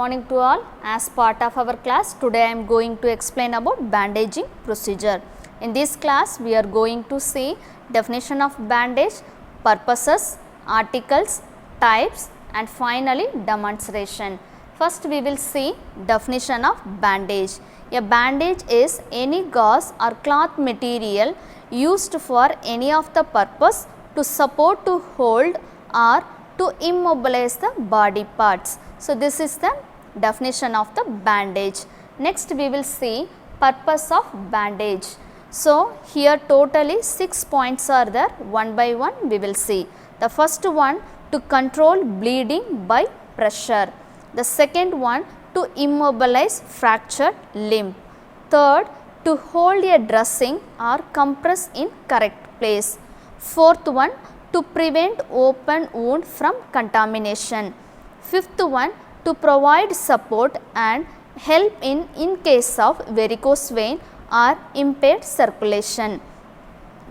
morning to all. As part of our class, today I am going to explain about bandaging procedure. In this class, we are going to see definition of bandage, purposes, articles, types and finally demonstration. First, we will see definition of bandage. A bandage is any gauze or cloth material used for any of the purpose to support, to hold or to immobilize the body parts. So, this is the definition of the bandage. Next, we will see purpose of bandage. So, here totally 6 points are there, one by one we will see. The first one, to control bleeding by pressure. The second one, to immobilize fractured limb. Third, to hold a dressing or compress in correct place. Fourth one, to prevent open wound from contamination. Fifth one, to provide support and help in case of varicose vein or impaired circulation.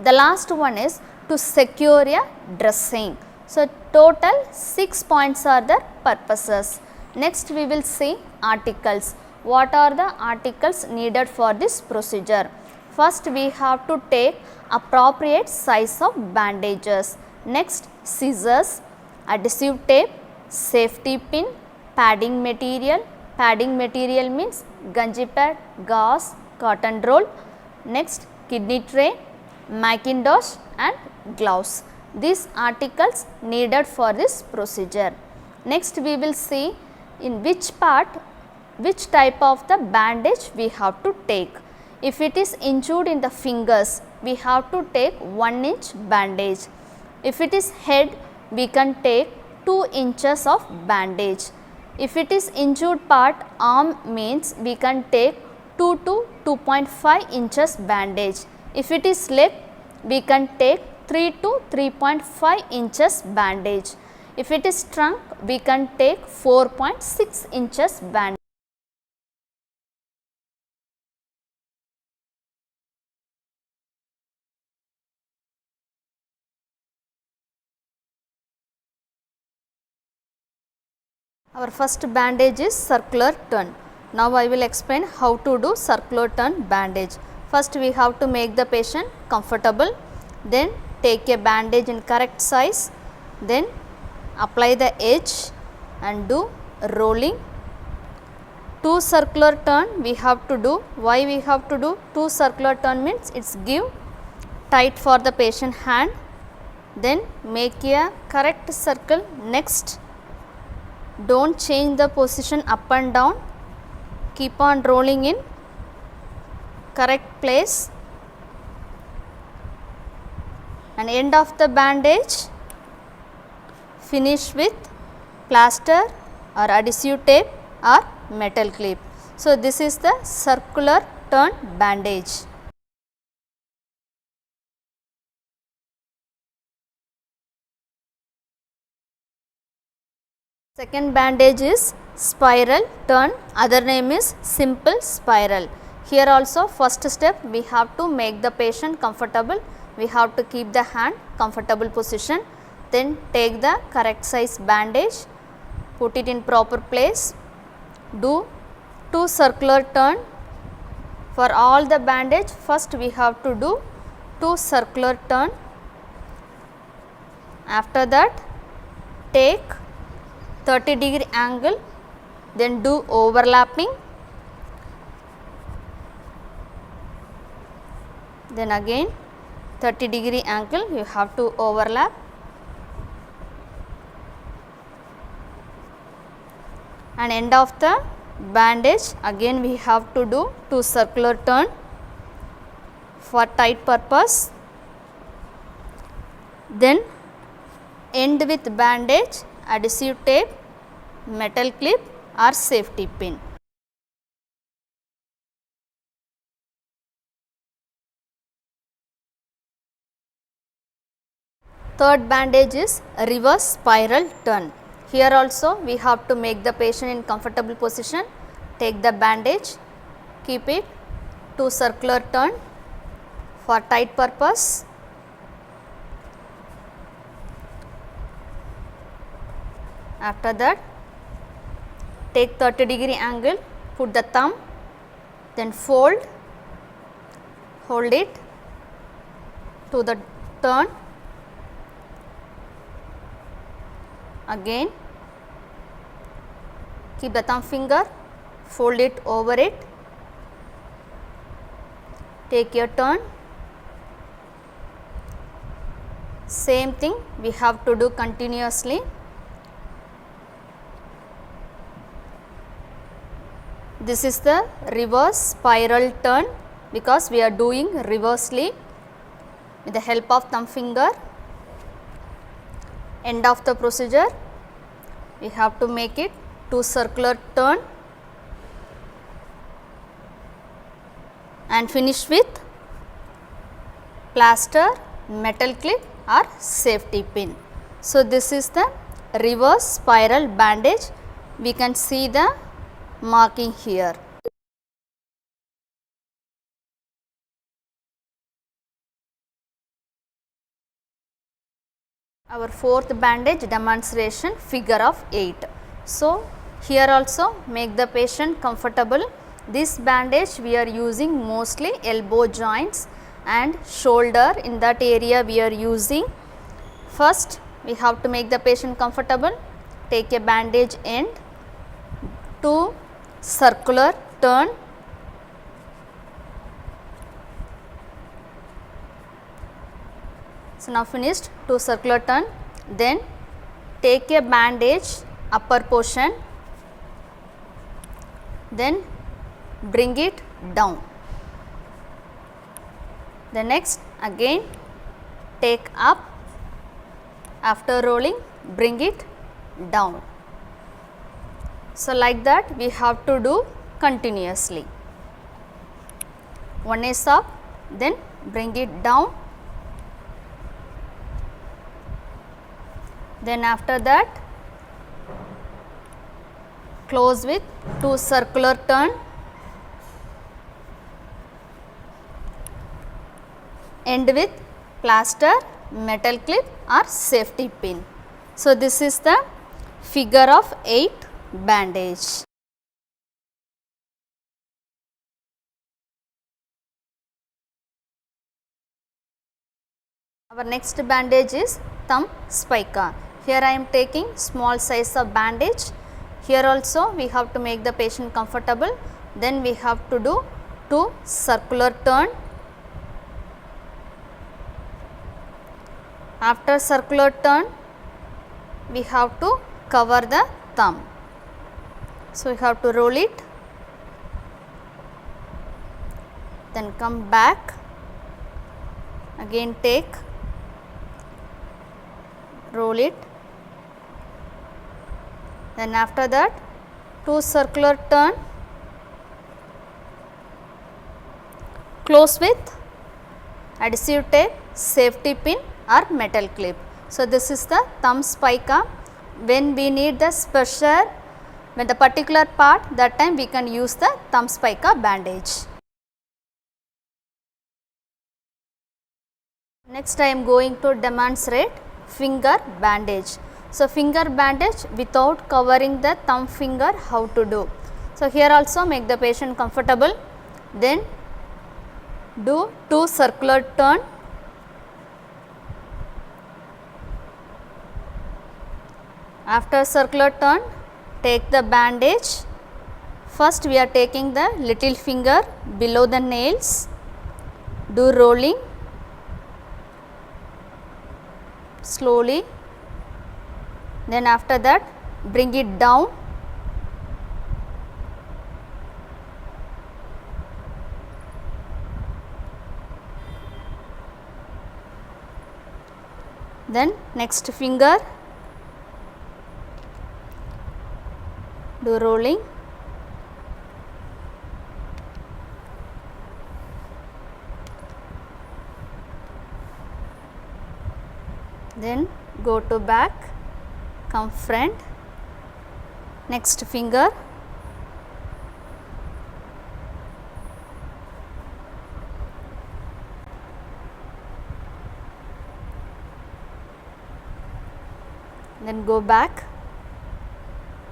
The last one is to secure a dressing. So, total 6 points are the purposes. Next, we will see articles. What are the articles needed for this procedure? First, we have to take appropriate size of bandages. Next, scissors, adhesive tape, safety pin, padding material. Padding material means gunji pad, gauze, cotton roll. Next, kidney tray, Macintosh and gloves. These articles needed for this procedure. Next, we will see in which part, which type of the bandage we have to take. If it is injured in the fingers, we have to take 1 inch bandage. If it is head, we can take 2 inches of bandage. If it is injured part, arm means we can take 2 to 2.5 inches bandage. If it is leg, we can take 3 to 3.5 inches bandage. If it is trunk, we can take 4.6 inches bandage. Our first bandage is circular turn. Now, I will explain how to do circular turn bandage. First, we have to make the patient comfortable, then take a bandage in correct size, then apply the edge and do rolling. 2 circular turn we have to do. Why we have to do 2 circular turn means it's give tight for the patient hand, then make a correct circle. Next, don't change the position up and down, keep on rolling in correct place and end of the bandage finish with plaster or adhesive tape or metal clip. So, this is the circular turn bandage. Second bandage is spiral turn, other name is simple spiral. Here also first step we have to make the patient comfortable, we have to keep the hand comfortable position, then take the correct size bandage, put it in proper place, do 2 circular turn. For all the bandage, first we have to do 2 circular turn. After that, take 30-degree angle, then do overlapping, then again 30-degree angle you have to overlap and end of the bandage again we have to do 2 circular turn for tight purpose, then end with bandage, adhesive tape, metal clip or safety pin. Third bandage is reverse spiral turn. Here also we have to make the patient in comfortable position, take the bandage, keep it 2 circular turn for tight purpose. After that take 30-degree angle, put the thumb, then fold, hold it to the turn, again keep the thumb finger, fold it over it, take your turn. Same thing we have to do continuously. This is the reverse spiral turn because we are doing reversely with the help of thumb finger. End of the procedure, we have to make it 2 circular turn and finish with plaster, metal clip or safety pin. So, this is the reverse spiral bandage. We can see the marking here. Our fourth bandage demonstration, figure of 8. So, here also make the patient comfortable. This bandage we are using mostly elbow joints and shoulder. In that area we are using. First we have to make the patient comfortable. Take a bandage end, 2 circular turn, so now finished 2 circular turn, then take a bandage upper portion, then bring it down. The next again take up, after rolling bring it down. So, like that we have to do continuously. One is up, then bring it down, then after that close with 2 circular turn, end with plaster, metal clip or safety pin. So, this is the figure of 8 bandage. Our next bandage is thumb spica. Here I am taking small size of bandage. Here also we have to make the patient comfortable. Then we have to do 2 circular turn. After circular turn, we have to cover the thumb. So, we have to roll it, then come back, again take, roll it, then after that 2 circular turn, close with adhesive tape, safety pin or metal clip. So, this is the thumb spica. When we need the special, when the particular part, that time we can use the thumb spica bandage. Next I am going to demonstrate finger bandage. So, finger bandage without covering the thumb finger, how to do. So, here also make the patient comfortable, then do 2 circular turn, after circular turn take the bandage. First we are taking the little finger below the nails, do rolling slowly, then after that bring it down, then next finger, do rolling, then go to back, come front, next finger, then go back,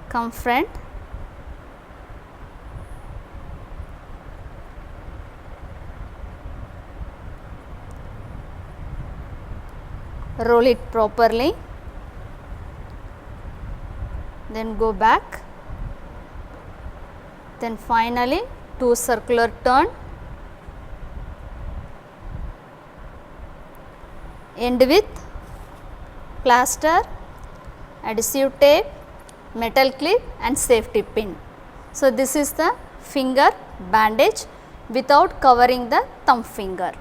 come front, roll it properly, then go back, then finally 2 circular turn, end with plaster, adhesive tape, metal clip and safety pin. So, this is the finger bandage without covering the thumb finger.